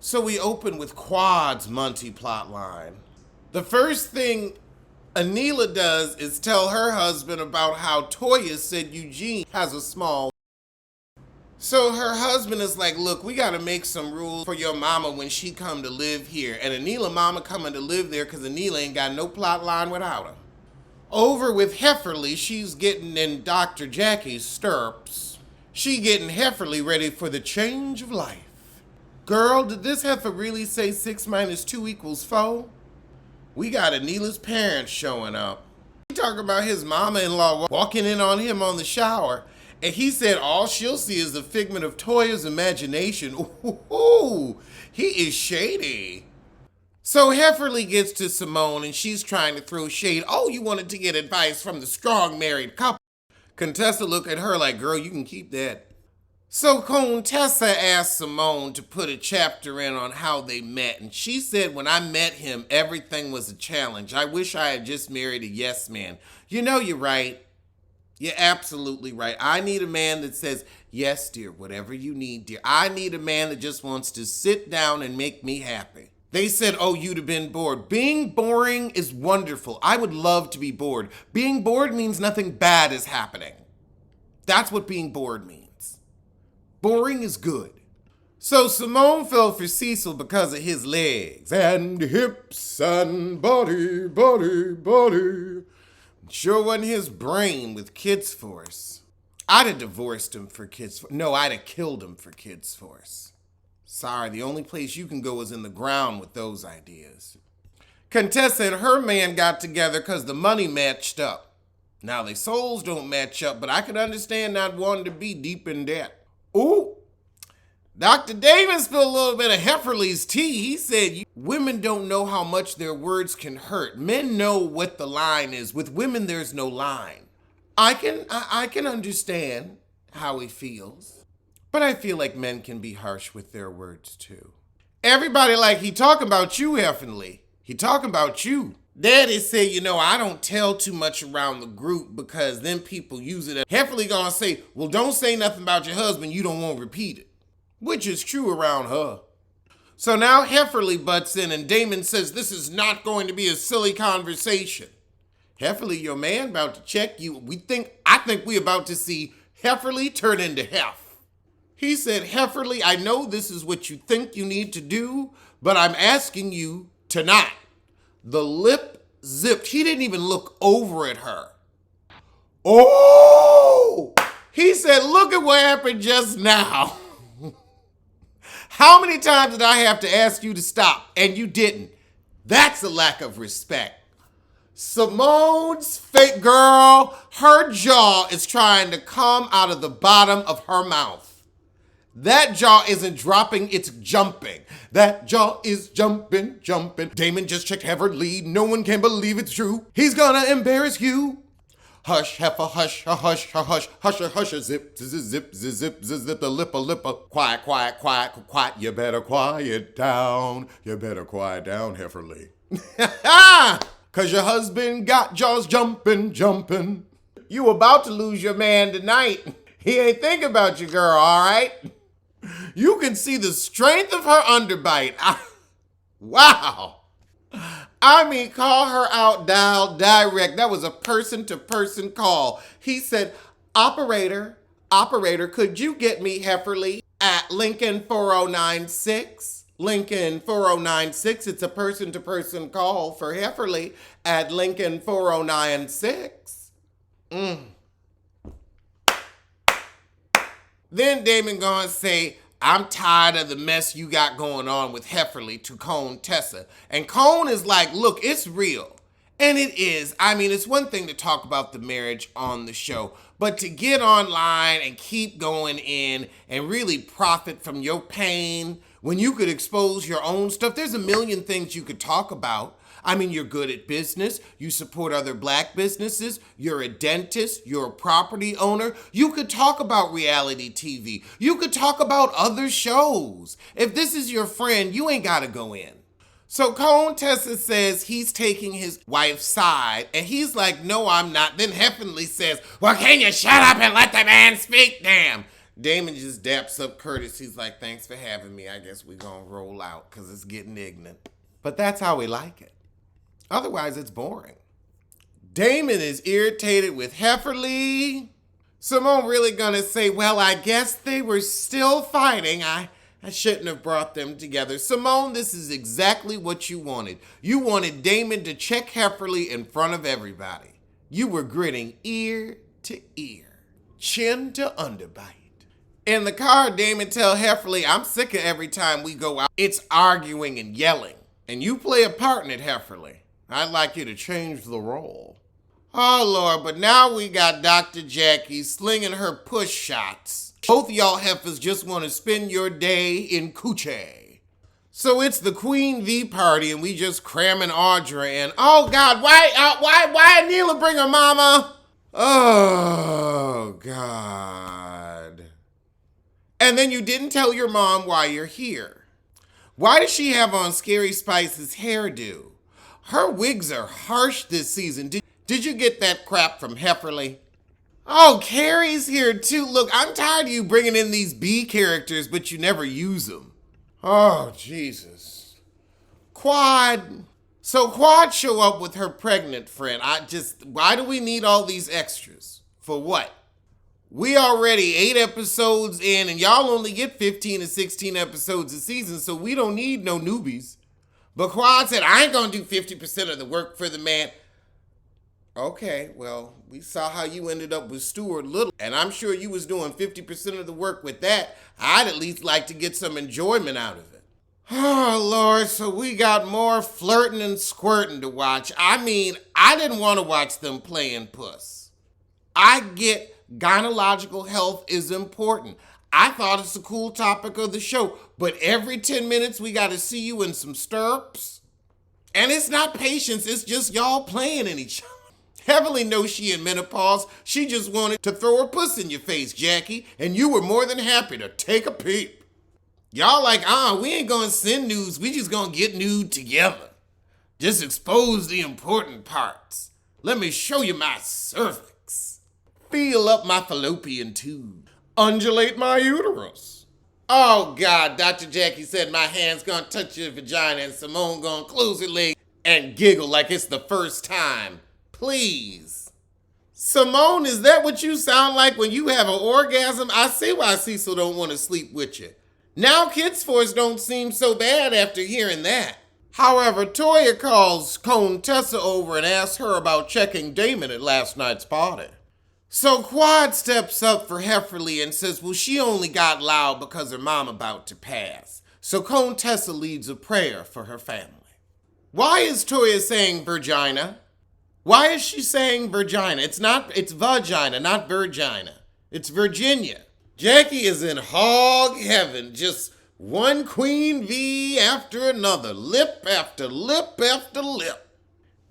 So we open with Quad's Monty plotline. The first thing Anila does is tell her husband about how Toya said Eugene has a small. So her husband is like, look, we gotta make some rules for your mama when she come to live here. And Anila mama coming to live there because Anila ain't got no plot line without her. Over with Hefferly, she's getting in Dr. Jackie's stirrups. She getting Hefferly ready for the change of life. Girl, did this heifer really say 6 minus 2 equals 4? We got Anila's parents showing up. He talking about his mama-in-law walking in on him on the shower, and he said all she'll see is a figment of Toya's imagination. Ooh, he is shady. So Hefferly gets to Simone, and she's trying to throw shade. Oh, you wanted to get advice from the strong married couple. Contessa look at her like, girl, you can keep that. So Contessa asked Simone to put a chapter in on how they met, and she said, when I met him, everything was a challenge. I wish I had just married a yes man. You know, you're right. You're absolutely right. I need a man that says, yes, dear, whatever you need, dear. I need a man that just wants to sit down and make me happy. They said, oh, you'd have been bored. Being boring is wonderful. I would love to be bored. Being bored means nothing bad is happening. That's what being bored means. Boring is good. So Simone fell for Cecil because of his legs and hips and body. Sure wasn't his brain with Kids Force. I'd have divorced him for Kids Force. No, I'd have killed him for Kids Force. Sorry, the only place you can go is in the ground with those ideas. Contessa and her man got together because the money matched up. Now, their souls don't match up, but I could understand not wanting to be deep in debt. Ooh, Dr. Davis spilled a little bit of Hefferly's tea. He said, women don't know how much their words can hurt. Men know what the line is. With women, there's no line. I can understand how he feels, but I feel like men can be harsh with their words too. Everybody like, he talking about you, Hefferly. He talking about you. Daddy said, I don't tell too much around the group because then people use it. Hefferly gonna say, well, don't say nothing about your husband. You don't want to repeat it, which is true around her. So now Hefferly butts in and Damon says, this is not going to be a silly conversation. Hefferly, your man about to check you. I think we about to see Hefferly turn into Hef. He said, Hefferly, I know this is what you think you need to do, but I'm asking you to not. The lip zipped. He didn't even look over at her. Oh! He said, look at what happened just now. How many times did I have to ask you to stop? And you didn't. That's a lack of respect. Simone's fake girl, her jaw is trying to come out of the bottom of her mouth. That jaw isn't dropping, it's jumping. That jaw is jumping. Damon just checked Hefferly. No one can believe it's true. He's gonna embarrass you. Hush, heifer, hush, hush, hush, hush, hush, zip, zip, zip, zip, the lipper. Quiet. You better quiet down. Hefferly. Cause your husband got jaws jumping. You about to lose your man tonight. He ain't thinking about you, girl, all right? You can see the strength of her underbite. Wow. I mean, call her out, dial direct. That was a person-to-person call. He said, operator, could you get me Hefferly at Lincoln 4096? Lincoln 4096. It's a person-to-person call for Hefferly at Lincoln 4096. Then Damon gonna say, I'm tired of the mess you got going on with Hefferly to Contessa. And Cone is like, look, it's real. And it is. I mean, it's one thing to talk about the marriage on the show, but to get online and keep going in and really profit from your pain when you could expose your own stuff, there's a million things you could talk about. I mean, you're good at business. You support other black businesses. You're a dentist. You're a property owner. You could talk about reality TV. You could talk about other shows. If this is your friend, you ain't got to go in. So Contessa says he's taking his wife's side, and he's like, no, I'm not. Then Hefferly says, well, can you shut up and let the man speak, damn? Damon just daps up Curtis. He's like, thanks for having me. I guess we're going to roll out because it's getting ignorant. But that's how we like it. Otherwise, it's boring. Damon is irritated with Hefferly. Simone really going to say, well, I guess they were still fighting. I shouldn't have brought them together. Simone, this is exactly what you wanted. You wanted Damon to check Hefferly in front of everybody. You were grinning ear to ear, chin to underbite. In the car, Damon tell Hefferly, I'm sick of every time we go out, it's arguing and yelling. And you play a part in it, Hefferly. I'd like you to change the role. Oh, Lord, but now we got Dr. Jackie slinging her push shots. Both of y'all heifers just want to spend your day in coochie. So it's the Queen V party and we just cramming Audra in. Oh, God, why Neela bring her mama? Oh, God. And then you didn't tell your mom why you're here. Why does she have on Scary Spice's hairdo? Her wigs are harsh this season. Did you get that crap from Hefferly? Oh, Carrie's here too. Look, I'm tired of you bringing in these B characters, but you never use them. Oh, Jesus. Quad. So Quad show up with her pregnant friend. Why do we need all these extras? For what? We already 8 episodes in, and y'all only get 15 to 16 episodes a season, so we don't need no newbies. But Quad said, I ain't gonna do 50% of the work for the man. Okay, well, we saw how you ended up with Stuart Little, and I'm sure you was doing 50% of the work with that. I'd at least like to get some enjoyment out of it. Oh, Lord, so we got more flirting and squirting to watch. I mean, I didn't want to watch them playing puss. I get gynecological health is important. I thought it's a cool topic of the show, but every 10 minutes we got to see you in some stirrups. And it's not patience, it's just y'all playing in each other. Heavily knows she in menopause. She just wanted to throw her puss in your face, Jackie, and you were more than happy to take a peep. Y'all like, we ain't gonna send news, we just gonna get nude together. Just expose the important parts. Let me show you my cervix. Feel up my fallopian tube. Undulate my uterus. Oh, God, Dr. Jackie said my hand's gonna touch your vagina and Simone gonna close her leg and giggle like it's the first time. Please. Simone, is that what you sound like when you have an orgasm? I see why Cecil don't want to sleep with you. Now Kids Force don't seem so bad after hearing that. However, Toya calls Contessa over and asks her about checking Damon at last night's party. So Quad steps up for Hefferly and says, well, she only got loud because her mom about to pass. So Contessa leads a prayer for her family. Why is Toya saying Virginia? Why is she saying Virginia? It's vagina, not Virginia. It's Virginia. Jackie is in hog heaven, just one Queen V after another, lip after lip after lip.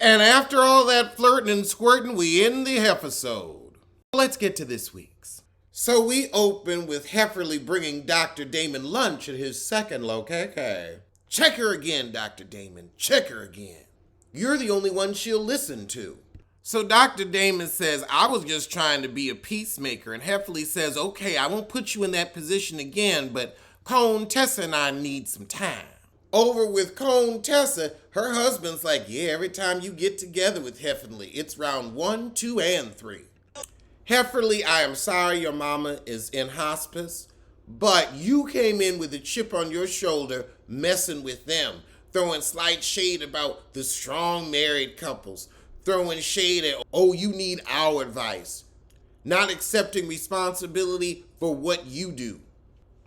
And after all that flirting and squirting, we end the episode. Let's get to this week's. So we open with Hefferly bringing Dr. Damon lunch at his second location. Check her again, Dr. Damon. Check her again. You're the only one she'll listen to. So Dr. Damon says, I was just trying to be a peacemaker. And Hefferly says, okay, I won't put you in that position again, but Contessa and I need some time. Over with Contessa, her husband's like, yeah, every time you get together with Hefferly, it's round 1, 2, and 3. Hefferly, I am sorry your mama is in hospice, but you came in with a chip on your shoulder messing with them, throwing slight shade about the strong married couples, throwing shade at, oh, you need our advice, not accepting responsibility for what you do.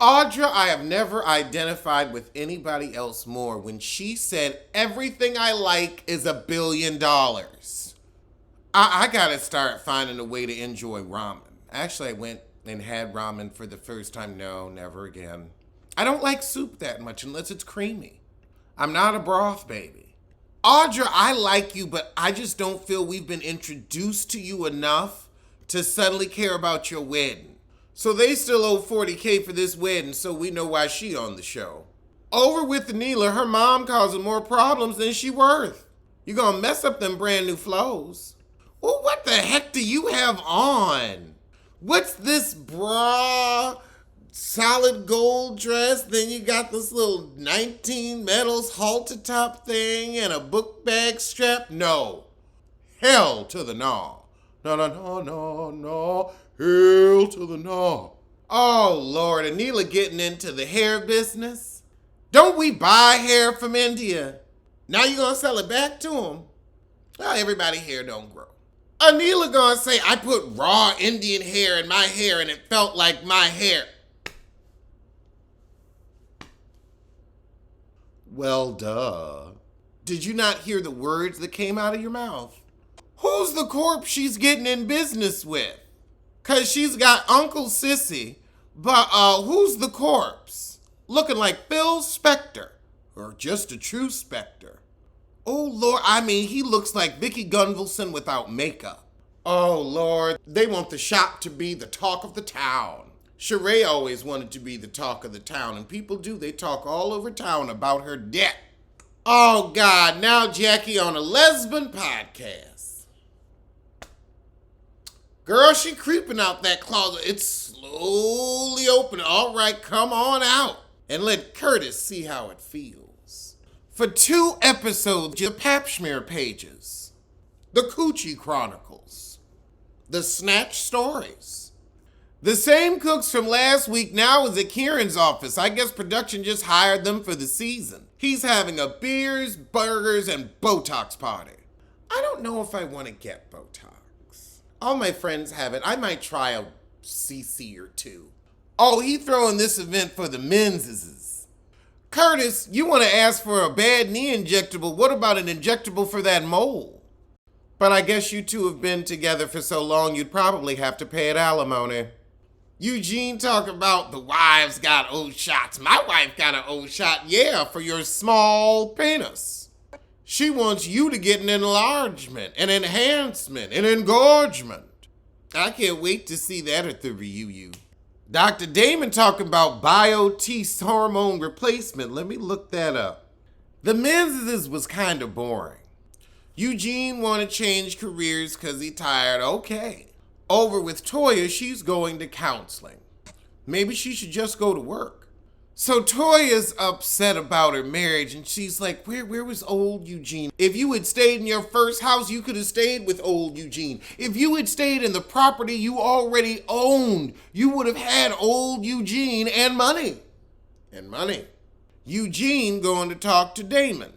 Audra, I have never identified with anybody else more when she said, everything I like is $1 billion. I gotta start finding a way to enjoy ramen. Actually, I went and had ramen for the first time. No, never again. I don't like soup that much unless it's creamy. I'm not a broth baby. Audra, I like you, but I just don't feel we've been introduced to you enough to suddenly care about your wedding. So they still owe $40K for this wedding, so we know why she on the show. Over with Neela, her mom causing more problems than she worth. You gonna mess up them brand new flows. Well, what the heck do you have on? What's this bra solid gold dress. Then you got this little 19 metals halter top thing and a book bag strap. No. Hell to the no. No, no, no, no, no. Hell to the no. Oh, Lord. Anila getting into the hair business. Don't we buy hair from India? Now you gonna sell it back to them? Well, everybody hair don't grow. Anila gonna say, I put raw Indian hair in my hair and it felt like my hair. Well, duh. Did you not hear the words that came out of your mouth? Who's the corpse she's getting in business with? Cause she's got Uncle Sissy, but who's the corpse? Looking like Phil Spector, or just a true Spector. Oh, Lord, I mean, he looks like Vicky Gunvalson without makeup. Oh, Lord, they want the shop to be the talk of the town. Sheree always wanted to be the talk of the town, and people do. They talk all over town about her debt. Oh, God, now Jackie on a lesbian podcast. Girl, she creeping out that closet. It's slowly opening. All right, come on out and let Curtis see how it feels. For 2 episodes, the Pap Smear pages, the Coochie Chronicles, the Snatch Stories. The same cooks from last week now is at Kieran's office. I guess production just hired them for the season. He's having a beers, burgers, and Botox party. I don't know if I want to get Botox. All my friends have it. I might try a CC or 2. Oh, he throwing this event for the men's. Curtis, you want to ask for a bad knee injectable. What about an injectable for that mole? But I guess you two have been together for so long, you'd probably have to pay it alimony. Eugene talk about the wives got old shots. My wife got an old shot, yeah, for your small penis. She wants you to get an enlargement, an enhancement, an engorgement. I can't wait to see that at the reunion. Dr. Damon talking about Biotis hormone replacement. Let me look that up. The men's was kind of boring. Eugene want to change careers because he tired. Okay. Over with Toya, she's going to counseling. Maybe she should just go to work. So Toya's upset about her marriage, and she's like, where was old Eugene? If you had stayed in your first house, you could have stayed with old Eugene. If you had stayed in the property you already owned, you would have had old Eugene and money. And money. Eugene going to talk to Damon.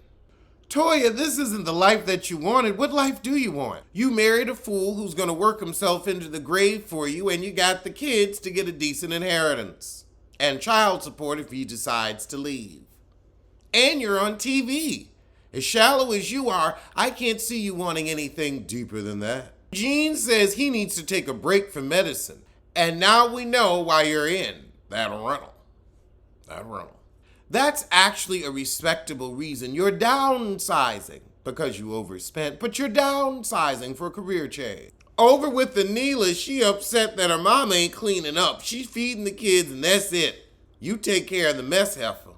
Toya, this isn't the life that you wanted. What life do you want? You married a fool who's going to work himself into the grave for you, and you got the kids to get a decent inheritance. And child support if he decides to leave. And you're on TV. As shallow as you are, I can't see you wanting anything deeper than that. Gene says he needs to take a break from medicine. And now we know why you're in that rental. That's actually a respectable reason. You're downsizing because you overspent, but you're downsizing for a career change. Over with Anila, she upset that her mama ain't cleaning up. She's feeding the kids and that's it. You take care of the mess heifer.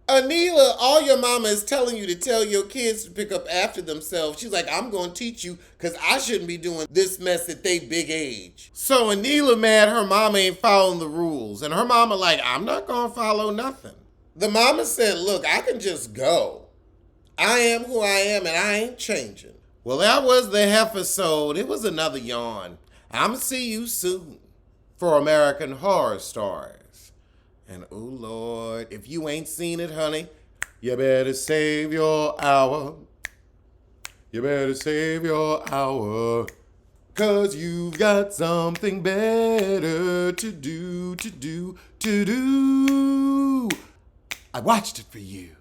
Anila, all your mama is telling you to tell your kids to pick up after themselves. She's like, I'm going to teach you because I shouldn't be doing this mess at they big age. So Anila mad her mama ain't following the rules. And her mama like, I'm not going to follow nothing. The mama said, look, I can just go. I am who I am and I ain't changing. Well, that was the episode. It was another yawn. I'ma see you soon for American Horror Stories. And oh Lord, if you ain't seen it, honey, you better save your hour. You better save your hour. 'Cause you've got something better to do. I watched it for you.